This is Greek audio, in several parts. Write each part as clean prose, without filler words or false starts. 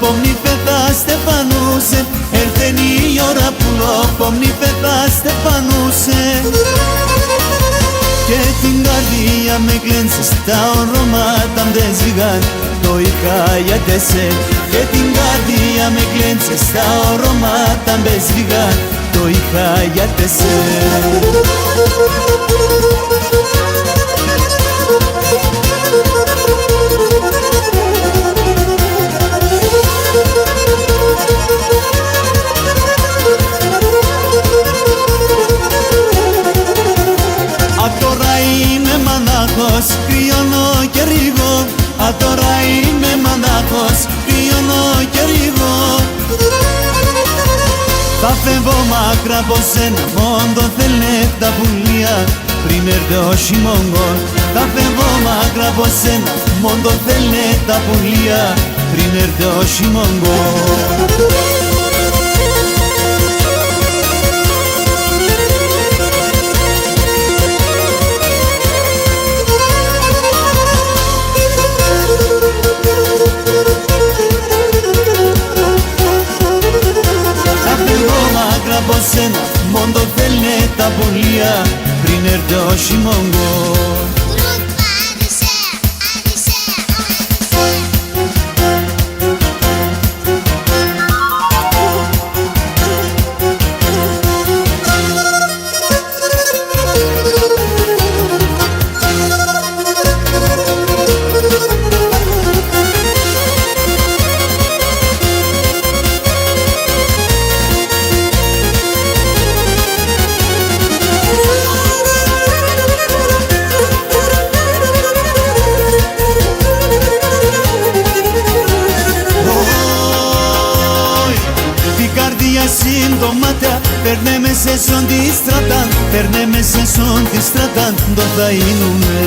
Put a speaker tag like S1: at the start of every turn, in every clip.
S1: Pomni feta Stefanuse, έρθενει η ώρα που pomni feta Stefanuse. Και την καρδία με κλένσες, τα ονόματα μ' δεν σβηγάν, το είχα για τεσέ. Και την καρδία με κλένσες, τα ονόματα μ' δεν σβηγάν, το είχα για τεσέ. Κρυώνω και ρίγω, τώρα είμαι μανάχος, κρυώνω και ρίγω. Θα φεύγω μακριά από σένα, μόνο θέλε τα πουλιά, πριν έρθει ο χειμώνα. Θα φεύγω μακριά από σένα, μόνο θέλε τα πουλιά, πριν έρθει ο χειμώνα. Από σένα, μόνο θέλει τα πουλιά, πριν έρθει ο χειμώνα. Συντομάτια, παίρνε με σε σον τη στρατάν, παίρνε με σε σον τη στρατάν, το θα είνουμε.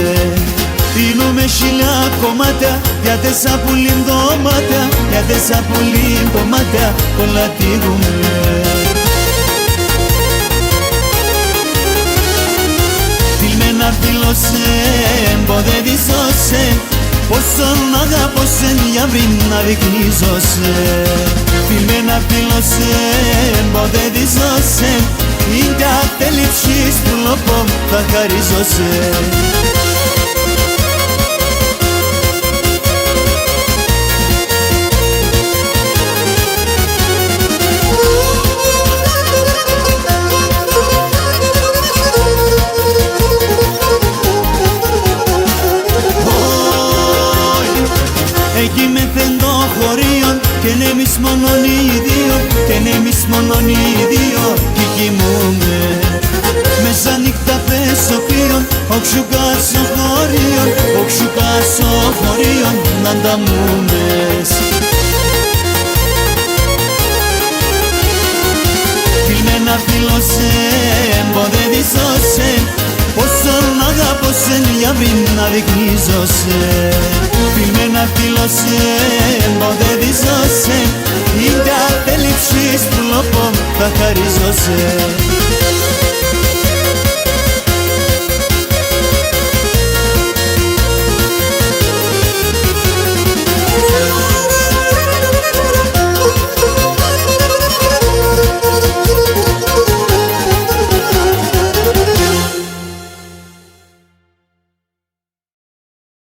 S1: Είνουμε χιλιά κομμάτια, γιατί σαν πουλήν δωμάτια, γιατί σαν πουλήν δωμάτια, όλα τίγουμε. Φιλμένα φίλωσε, ποτέ τη σώσε, πόσον αγάπωσεν για βρήν να δεικνίζωσε. Φιλμένα φίλωσε, ποτέ τη σώσε, είναι ατέλειψης που λοπό θα χαρίζωσε. Εκεί μεθεν το χωρίον, και είναι εμείς μόνον οι δύο, και είναι εμείς μόνον οι δύο, κι κοιμούμε. Μέσα νύχτα πέσω κρύον, όξου κάσω χωρίον, όξου κάσω χωρίον, να ανταμούμες. Φιλμένα φίλωσε, ποτέ τη σώσε, πόσον αγάπωσεν για βρήν να δεικνίζωσε. Φιλμένα φίλωσε, ποτέ τη σώσε, είναι ατέλειψης που λοπό θα χαρίζωσε.